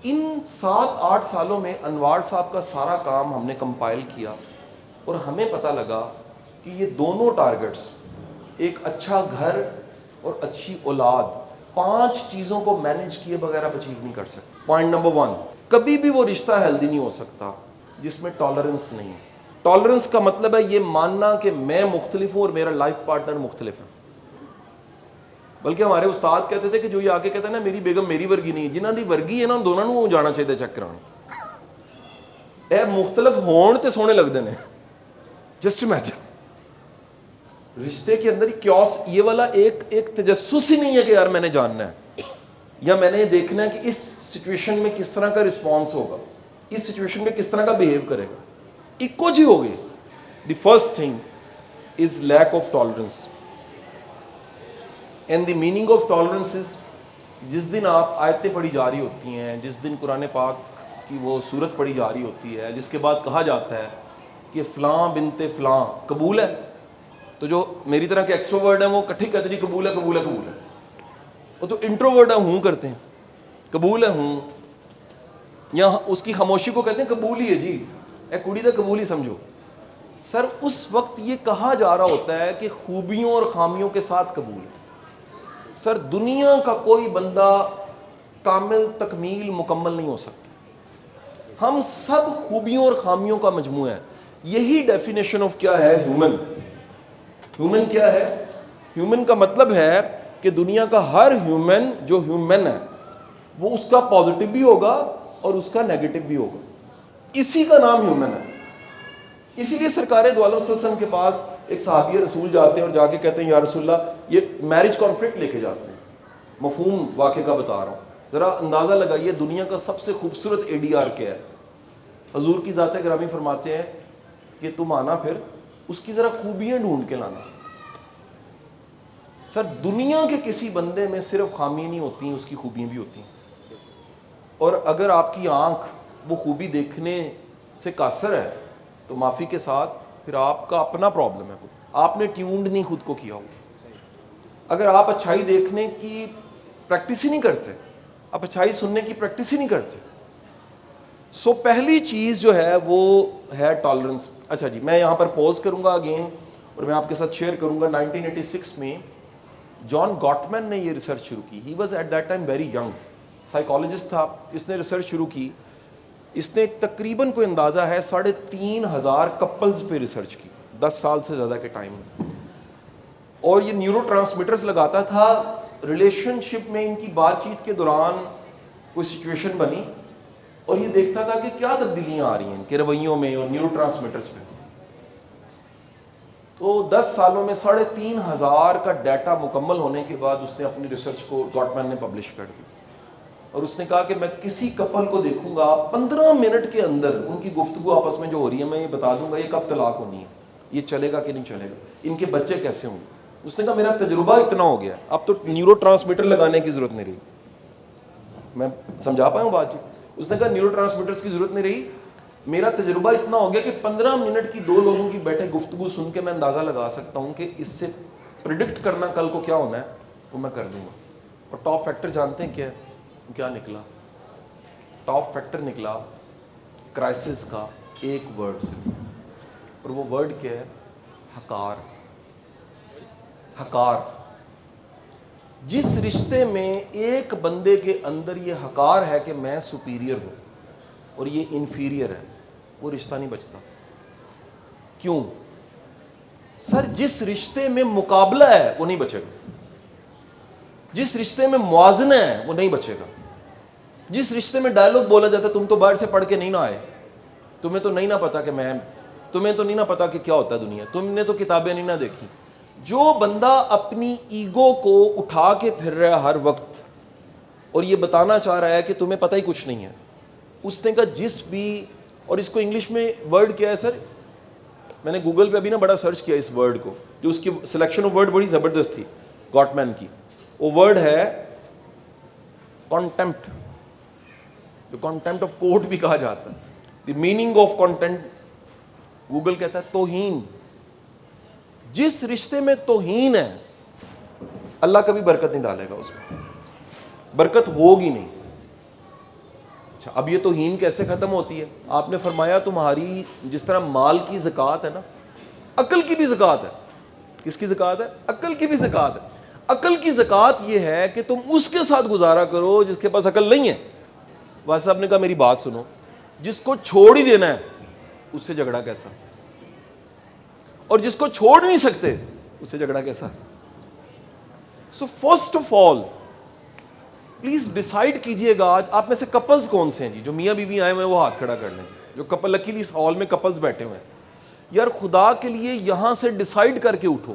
ان 7-8 سالوں میں انوار صاحب کا سارا کام ہم نے کمپائل کیا اور ہمیں پتہ لگا کہ یہ دونوں ٹارگٹس، ایک اچھا گھر اور اچھی اولاد، 5 چیزوں کو مینیج کیے بغیر آپ اچیو نہیں کر سکتے۔ پوائنٹ نمبر 1، کبھی بھی وہ رشتہ ہیلدی نہیں ہو سکتا جس میں ٹالرنس نہیں ہے۔ ٹالرنس کا مطلب ہے یہ ماننا کہ میں مختلف ہوں اور میرا لائف پارٹنر مختلف ہے۔ بلکہ ہمارے استاد کہتے تھے کہ جو یہ آ کے کہتا ہے نا میری بیگم میری ورگی نہیں، جنہاں دی ورگی ہے نا دونوں نوں جانا چاہیے چیک کران۔ اے مختلف ہون تے سونے لگتے ہیں۔ جسٹ امیجن رشتے کے اندر کیوس، یہ والا ایک تجسس ہی نہیں ہے کہ یار میں نے جاننا ہے یا میں نے یہ دیکھنا ہے کہ اس سچویشن میں کس طرح کا رسپانس ہوگا، اس سچویشن میں کس طرح کا بیہیو کرے گا، ایکو جی ہوگی۔ The first thing is lack of tolerance, and the meaning of tolerance is, جس دن آپ آیتیں پڑھی جا رہی ہوتی ہیں، جس دن قرآن پاک کی وہ صورت پڑھی جا رہی ہوتی ہے جس کے بعد کہا جاتا ہے کہ فلاں بنت فلاں قبول ہے، تو جو میری طرح کے ایکسٹروورڈ ہیں وہ کٹھے کہتے ہیں قبول ہے قبول ہے قبول ہے، وہ تو انٹروورڈ ہیں ہوں کرتے ہیں قبول ہے ہوں، یا اس کی خاموشی کو کہتے ہیں قبول ہی ہے جی، اے کڑی دا قبول ہی سمجھو۔ سر اس وقت یہ کہا جا رہا ہوتا ہے کہ خوبیوں اور خامیوں کے ساتھ قبول ہے۔ سر دنیا کا کوئی بندہ کامل تکمیل مکمل نہیں ہو سکتا، ہم سب خوبیوں اور خامیوں کا مجموعہ ہے۔ یہی ڈیفینیشن آف کیا ہے ہیومن۔ ہیومن کیا ہے؟ ہیومن کا مطلب ہے کہ دنیا کا ہر ہیومن جو ہیومن ہے وہ اس کا پازیٹیو بھی ہوگا اور اس کا نیگیٹو بھی ہوگا، اسی کا نام ہیومن ہے۔ اسی لیے سرکار دو عالم صلی اللہ علیہ وسلم کے پاس ایک صحابی رسول جاتے ہیں اور جا کے کہتے ہیں یا رسول اللہ، یہ میرج کانفلکٹ لے کے جاتے ہیں، مفہوم واقعے کا بتا رہا ہوں، ذرا اندازہ لگائیے دنیا کا سب سے خوبصورت اے ڈی آر کیا ہے۔ حضور کی ذات گرامی فرماتے ہیں کہ تم آنا پھر اس کی ذرا خوبیاں ڈھونڈ کے لانا۔ سر دنیا کے کسی بندے میں صرف خامی نہیں ہوتی ہیں، اس کی خوبیاں بھی ہوتی ہیں، اور اگر آپ کی آنکھ وہ خوبی دیکھنے سے قاصر ہے تو معافی کے ساتھ پھر آپ کا اپنا پرابلم ہے، آپ نے ٹیونڈ نہیں خود کو کیا ہو۔ اگر آپ اچھائی دیکھنے کی پریکٹس ہی نہیں کرتے، آپ اچھائی سننے کی پریکٹس ہی نہیں کرتے، سو پہلی چیز جو ہے وہ ہے ٹالرنس۔ اچھا جی، میں یہاں پر پوز کروں گا اگین اور میں آپ کے ساتھ شیئر کروں گا۔ 1986 میں جان گاٹمین نے یہ ریسرچ شروع کی۔ He was at that time very young, psychologist تھا۔ اس نے ریسرچ شروع کی، اس نے تقریباً کوئی اندازہ ہے 3,500 کپلز پہ ریسرچ کی 10 سال سے زیادہ کے ٹائم میں، اور یہ نیورو ٹرانسمیٹرز لگاتا تھا۔ ریلیشن شپ میں ان کی بات چیت کے دوران کوئی سچویشن بنی اور یہ دیکھتا تھا کہ کیا تبدیلیاں آ رہی ہیں ان کے رویوں میں اور نیورو ٹرانسمیٹرز پہ۔ تو 10 سالوں میں 3,500 کا ڈیٹا مکمل ہونے کے بعد اس نے اپنی ریسرچ کو گاٹمین نے پبلش کر دی، اور اس نے کہا کہ میں کسی کپل کو دیکھوں گا 15 منٹ کے اندر ان کی گفتگو آپس میں جو ہو رہی ہے میں یہ بتا دوں گا یہ کب طلاق ہونی ہے، یہ چلے گا کہ نہیں چلے گا، ان کے بچے کیسے ہوں گے۔ اس نے کہا میرا تجربہ اتنا ہو گیا اب تو نیورو ٹرانسمیٹر لگانے کی ضرورت نہیں رہی۔ میں سمجھا پایا ہوں بات جی؟ اس نے کہا نیورو ٹرانسمیٹرز کی ضرورت نہیں رہی، میرا تجربہ اتنا ہو گیا کہ 15 منٹ کی 2 لوگوں کی بیٹھے گفتگو سن کے میں اندازہ لگا سکتا ہوں کہ اس سے پریڈکٹ کرنا کل کو کیا ہونا ہے وہ میں کر دوں گا۔ اور ٹاپ فیکٹر جانتے ہیں کیا نکلا؟ ٹاپ فیکٹر نکلا کرائسس کا ایک ورڈ سے، اور وہ ورڈ کیا ہے؟ حقار۔ حقار۔ جس رشتے میں ایک بندے کے اندر یہ حقار ہے کہ میں سپیریئر ہوں اور یہ انفیریئر ہے، وہ رشتہ نہیں بچتا۔ کیوں؟ سر جس رشتے میں مقابلہ ہے وہ نہیں بچے گا، جس رشتے میں موازنہ ہے وہ نہیں بچے گا، جس رشتے میں ڈائلاگ بولا جاتا ہے تم تو باہر سے پڑھ کے نہیں نہ آئے، تمہیں تو نہیں نہ پتا کہ تمہیں تو نہیں نہ پتا کہ کیا ہوتا ہے دنیا، تم نے تو کتابیں نہیں نہ دیکھی۔ جو بندہ اپنی ایگو کو اٹھا کے پھر رہا ہے ہر وقت اور یہ بتانا چاہ رہا ہے کہ تمہیں پتہ ہی کچھ نہیں ہے، اس نے کہا جس بھی، اور اس کو انگلش میں ورڈ کیا ہے سر؟ میں نے گوگل پہ ابھی نا بڑا سرچ کیا اس ورڈ کو، جو اس کی سلیکشن آف ورڈ بڑی زبردست تھی گاٹمین کی۔ وہ ورڈ ہے کانٹیمپٹ، جو کانٹیمپٹ آف کورٹ بھی کہا جاتا ہے۔ دی میننگ آف کانٹیمپٹ گوگل کہتا ہے توہین۔ جس رشتے میں توہین ہے اللہ کبھی برکت نہیں ڈالے گا، اس میں برکت ہوگی نہیں۔ اچھا اب یہ توہین کیسے ختم ہوتی ہے؟ آپ نے فرمایا تمہاری جس طرح مال کی زکوٰۃ ہے نا، عقل کی بھی زکوٰۃ ہے. کس کی زکوٰۃ ہے؟ عقل کی بھی زکوٰۃ ہے. عقل کی زکوٰۃ یہ ہے کہ تم اس کے ساتھ گزارا کرو جس کے پاس عقل نہیں ہے. واسطہ صاحب نے کہا میری بات سنو، جس کو چھوڑ ہی دینا ہے اس سے جھگڑا کیسا، اور جس کو چھوڑ نہیں سکتے اس سے جھگڑا کیسا؟ So first of all please decide کیجئے گا. آج آپ میں سے کپلز کون سے ہیں جی جو میاں بیوی آئے ہوئے ہیں وہ ہاتھ کھڑا کر لیں جی. جو کپل لکیلی اس ہال میں کپلز بیٹھے ہوئے ہیں، یار خدا کے لیے یہاں سے ڈیسائیڈ کر کے اٹھو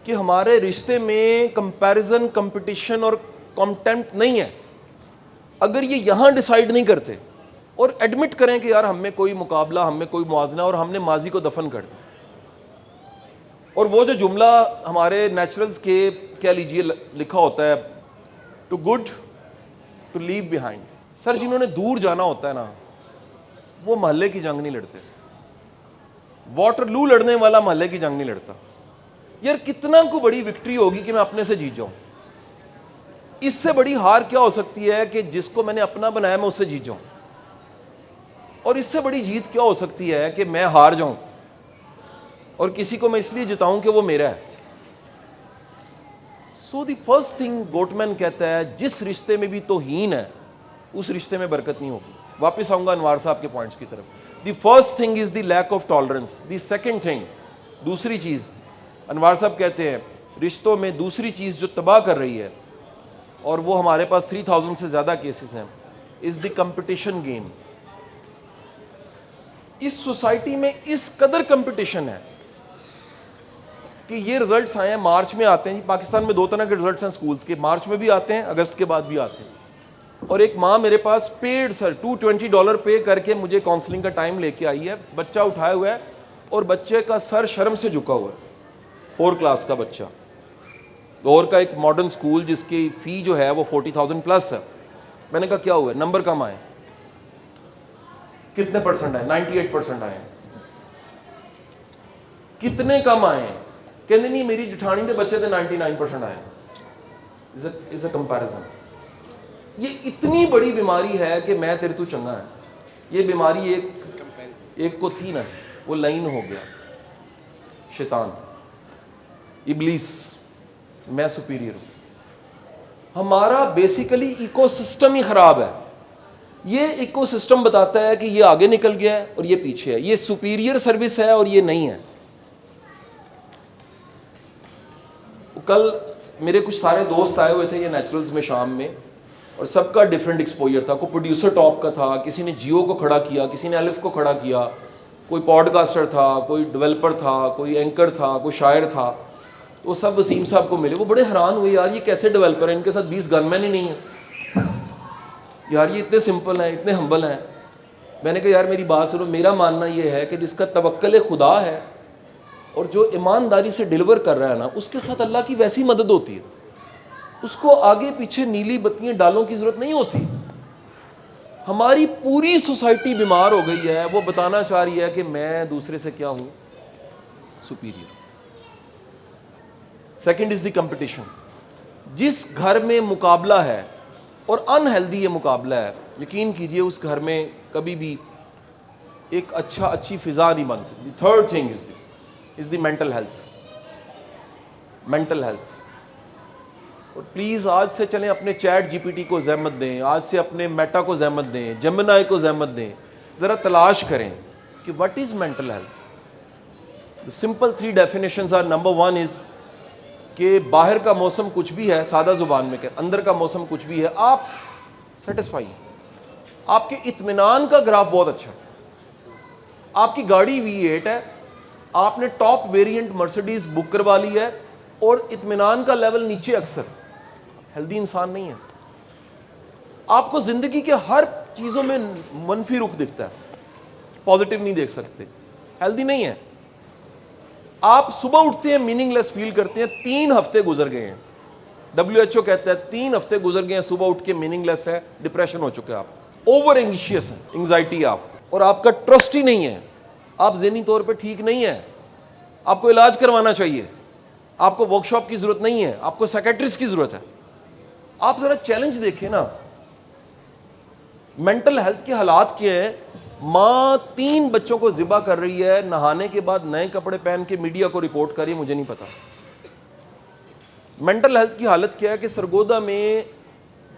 کہ ہمارے رشتے میں کمپیریزن، کمپٹیشن اور کانٹیمپٹ نہیں ہے. اگر یہ یہاں ڈیسائیڈ نہیں کرتے اور ایڈمٹ کریں کہ یار ہم میں کوئی مقابلہ، ہم میں کوئی موازنہ، اور ہم نے ماضی کو دفن کر دیا. اور وہ جو جملہ ہمارے نیچرلز کے کہہ لیجئے لکھا ہوتا ہے، too good to leave behind. Sir جنہوں نے دور جانا ہوتا ہے نا وہ محلے کی جنگ نہیں لڑتے. واٹر لو لڑنے والا محلے کی جنگ نہیں لڑتا. یار کتنا کو بڑی وکٹری ہوگی کہ میں اپنے سے جیت جاؤں. اس سے بڑی ہار کیا ہو سکتی ہے کہ جس کو میں نے اپنا بنایا میں اس سے جیت جاؤں. اور اس سے بڑی جیت کیا ہو سکتی ہے کہ میں ہار جاؤں اور کسی کو میں اس لیے جتاؤں کہ وہ میرا ہے. سو دی فرسٹ تھنگ گوٹمین کہتا ہے جس رشتے میں بھی توہین ہے اس رشتے میں برکت نہیں ہوگی. واپس آؤں گا انوار صاحب کے پوائنٹس کی طرف. The first thing is the lack of tolerance. The second thing, دوسری چیز انوار صاحب کہتے ہیں رشتوں میں دوسری چیز جو تباہ کر رہی ہے، اور وہ ہمارے پاس 3000 سے زیادہ کیسز ہیں، از دی کمپٹیشن گیم. اس سوسائٹی میں اس قدر کمپٹیشن ہے کہ یہ رزلٹس آئے ہیں، مارچ میں آتے ہیں جی. پاکستان میں 2 طرح کے رزلٹس ہیں سکولز کے، مارچ میں بھی آتے ہیں، اگست کے بعد بھی آتے ہیں. اور ایک ماں میرے پاس پیڈ سر $220 پے کر کے مجھے کاؤنسلنگ کا ٹائم لے کے آئی ہے. بچہ اٹھایا ہوا ہے اور بچے کا سر شرم سے جھکا ہوا ہے. 4 کلاس کا بچہ، لاہور کا ایک ماڈرن سکول جس کی فی جو ہے وہ 40,000 پلس ہے. میں نے کہا کیا ہوا ہے؟ نمبر کم آئے. کتنے پرسنٹ آئے؟ 98% آئے. کتنے کم آئے ہیں؟ کہتے نہیں میری جٹھانی کے بچے تھے 99% آئے. از اے کمپیریزن. یہ اتنی بڑی بیماری ہے کہ میں تیرے تو چنگا ہے. یہ بیماری ایک کو تھی نا جی، وہ لائن ہو گیا شیطان، ابلیس، میں سپیریئر ہوں. ہمارا بیسیکلی ایکو سسٹم ہی خراب ہے. یہ ایکو سسٹم بتاتا ہے کہ یہ آگے نکل گیا ہے اور یہ پیچھے ہے، یہ سپیریئر سروس ہے اور یہ نہیں ہے. کل میرے کچھ سارے دوست آئے ہوئے تھے یہ نیچرلز میں شام میں، اور سب کا ڈیفرنٹ ایکسپوجر تھا. کوئی پروڈیوسر ٹاپ کا تھا، کسی نے جیو کو کھڑا کیا، کسی نے الف کو کھڑا کیا، کوئی پوڈ کاسٹر تھا، کوئی ڈیولپر تھا، کوئی اینکر تھا، کوئی شاعر تھا. وہ سب وسیم صاحب کو ملے. وہ بڑے حیران ہوئے، یار یہ کیسے ڈیولپر ہیں، ان کے ساتھ 20 گن مین ہی نہیں ہیں یار، یہ اتنے سمپل ہیں، اتنے ہمبل ہیں. میں نے کہا یار میری بات سنو، میرا ماننا یہ ہے کہ جس کا توکل خدا ہے اور جو ایمانداری سے ڈیلیور کر رہا ہے نا، اس کے ساتھ اللہ کی ویسی مدد ہوتی ہے. اس کو آگے پیچھے نیلی بتیاں ڈالوں کی ضرورت نہیں ہوتی. ہماری پوری سوسائٹی بیمار ہو گئی ہے، وہ بتانا چاہ رہی ہے کہ میں دوسرے سے کیا ہوں، superior. Second is the competition. جس گھر میں مقابلہ ہے اور انہیلدی یہ مقابلہ ہے، یقین کیجئے اس گھر میں کبھی بھی ایک اچھی فضا نہیں بن سکتی. Third thing is the mental health. Mental health. اور پلیز آج سے چلیں اپنے چیٹ جی پی ٹی کو زحمت دیں، آج سے اپنے میٹا کو زحمت دیں، جیمنائی کو زحمت دیں، ذرا تلاش کریں کہ what is mental health. Simple 3 definitions are. Number 1 is کہ باہر کا موسم کچھ بھی ہے، سادہ زبان میں کہ اندر کا موسم کچھ بھی ہے، آپ سیٹسفائی ہیں. آپ کے اطمینان کا گراف بہت اچھا ہے. آپ کی گاڑی V8 ہے، آپ نے ٹاپ ویریئنٹ مرسیڈیز بک کروا لی ہے اور اطمینان کا لیول نیچے. اکثر ہیلدی انسان نہیں ہے. آپ کو زندگی کے ہر چیزوں میں منفی رخ دکھتا ہے، پازیٹیو نہیں دیکھ سکتے، ہیلدی نہیں ہے. آپ صبح اٹھتے ہیں میننگ لیس فیل کرتے ہیں. 3 ہفتے گزر گئے ہیں، WHO کہتا ہے 3 ہفتے گزر گئے ہیں صبح اٹھ کے میننگ لیس ہے، ڈپریشن ہو چکے آپ، اوور اینگزیس ہے، انگزائٹی آپ، اور آپ کا ٹرسٹ ہی نہیں ہے، آپ ذہنی طور پہ ٹھیک نہیں ہے، آپ کو علاج کروانا چاہیے، آپ کو ورک شاپ کی ضرورت نہیں ہے، آپ کو سائیکیٹرسٹ کی ضرورت ہے. آپ ذرا چیلنج دیکھیں نا. مینٹل ہیلتھ کے حالات کیا ہیں؟ ماں 3 بچوں کو ذبح کر رہی ہے، نہانے کے بعد نئے کپڑے پہن کے میڈیا کو رپورٹ کر رہی ہے، مجھے نہیں پتا۔ مینٹل ہیلتھ کی حالت کیا ہے کہ سرگودا میں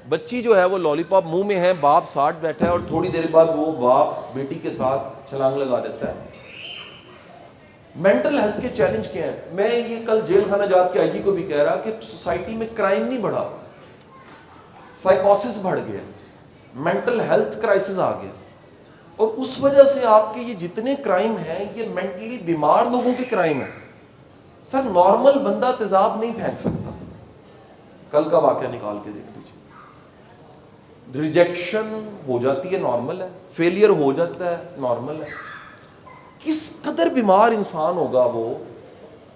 بچی جو ہے وہ لالی پاپ منہ میں ہے، باپ ساتھ بیٹھا ہے اور تھوڑی دیر بعد وہ باپ بیٹی کے ساتھ چھلانگ لگا دیتا ہے۔ مینٹل ہیلتھ کے چیلنج کیا ہیں؟ میں یہ کل جیل خانہ جات کے آئی جی کو بھی کہہ رہا کہ سوسائٹی میں کرائم نہیں بڑھا، سائیکوسس بڑھ گیا، مینٹل ہیلتھ کرائسس آ گیا، اور اس وجہ سے آپ کے یہ جتنے کرائم ہیں یہ مینٹلی بیمار لوگوں کے کرائم ہیں۔ سر نارمل بندہ تیزاب نہیں پھینک سکتا، کل کا واقعہ نکال کے دیکھ لیجیے۔ ریجیکشن ہو جاتی ہے، نارمل ہے، فیلئر ہو جاتا ہے، نارمل ہے۔ کس قدر بیمار انسان ہوگا وہ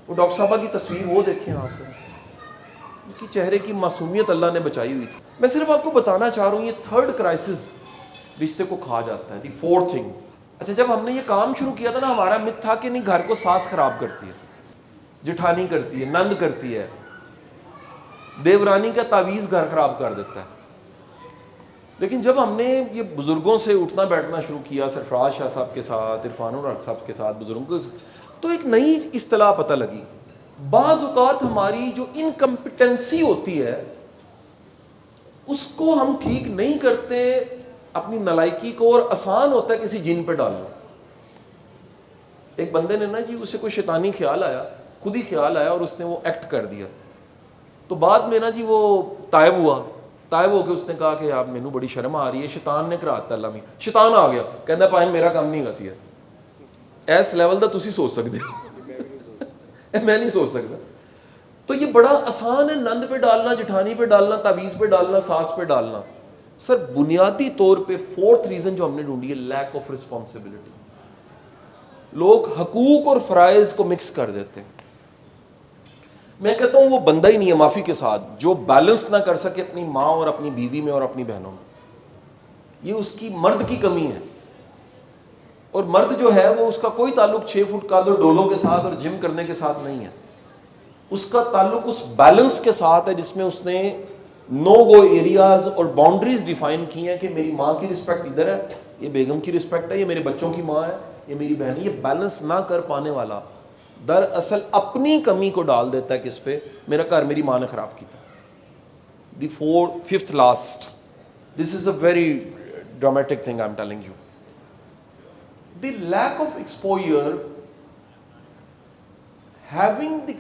ڈاکٹر صاحبہ کی تصویر وہ دیکھیں آپ سے، ان کی چہرے کی معصومیت اللہ نے بچائی ہوئی تھی۔ میں صرف آپ کو بتانا چاہ رہا ہوں یہ 3rd کرائسس رشتے کو کھا جاتا ہے، دی 4th تھنگ۔ اچھا جب ہم نے یہ کام شروع کیا تھا نا، ہمارا مت تھا کہ نہیں گھر کو ساس خراب کرتی ہے، جٹھانی کرتی ہے، نند کرتی ہے، دیورانی کا تعویذ گھر خراب کر دیتا ہے۔ لیکن جب ہم نے یہ بزرگوں سے اٹھنا بیٹھنا شروع کیا، سرفراز شاہ صاحب کے ساتھ، عرفان الحق صاحب کے ساتھ، بزرگوں کے، تو ایک نئی اصطلاح پتہ لگی۔ بعض اوقات ہماری جو انکمپیٹنسی ہوتی ہے اس کو ہم ٹھیک نہیں کرتے اپنی نالائکی کو، اور آسان ہوتا ہے کسی جن پہ ڈالنا۔ ایک بندے نے نا جی اسے کوئی شیطانی خیال آیا، خود ہی خیال آیا اور اس نے وہ ایکٹ کر دیا، تو بعد میں نا جی وہ تائب ہوا، تائب ہو کے اس نے کہا کہ آپ مینوں بڑی شرم آ رہی ہے، شیطان نے کراتا اللہ میں، شیطان آ گیا کہندا پائیں میرا کام نہیں گسی ہے، ایس لیول دا تسی سوچ سکتے ہو میں نہیں سوچ سکتا۔ تو یہ بڑا آسان ہے، نند پہ ڈالنا، جٹھانی پہ ڈالنا، تعویذ پہ ڈالنا، ساس پہ ڈالنا۔ سر بنیادی طور پہ 4th ریزن جو ہم نے ڈھونڈی ہے، لیک آف رسپانسبلٹی۔ لوگ حقوق اور فرائض کو مکس کر دیتے ہیں۔ میں کہتا ہوں وہ بندہ ہی نہیں ہے معافی کے ساتھ جو بیلنس نہ کر سکے اپنی ماں اور اپنی بیوی میں اور اپنی بہنوں میں، یہ اس کی مرد کی کمی ہے۔ اور مرد جو ہے وہ اس کا کوئی تعلق 6 فٹ کا دو ڈولوں کے ساتھ اور جم کرنے کے ساتھ نہیں ہے، اس کا تعلق اس بیلنس کے ساتھ ہے جس میں اس نے نو گو ایریاز اور باؤنڈریز ڈیفائن کی ہیں کہ میری ماں کی رسپیکٹ ادھر ہے، یہ بیگم کی رسپیکٹ ہے، یہ میرے بچوں کی ماں ہے، یہ میری بہن ہے۔ یہ بیلنس نہ کر پانے والا دراصل اپنی کمی کو ڈال دیتا ہے کس پہ؟ میرا گھر میری ماں نے خراب کیا تھا۔ دی 5th last, this is a very dramatic thing I am telling you, the lack of exposure, having the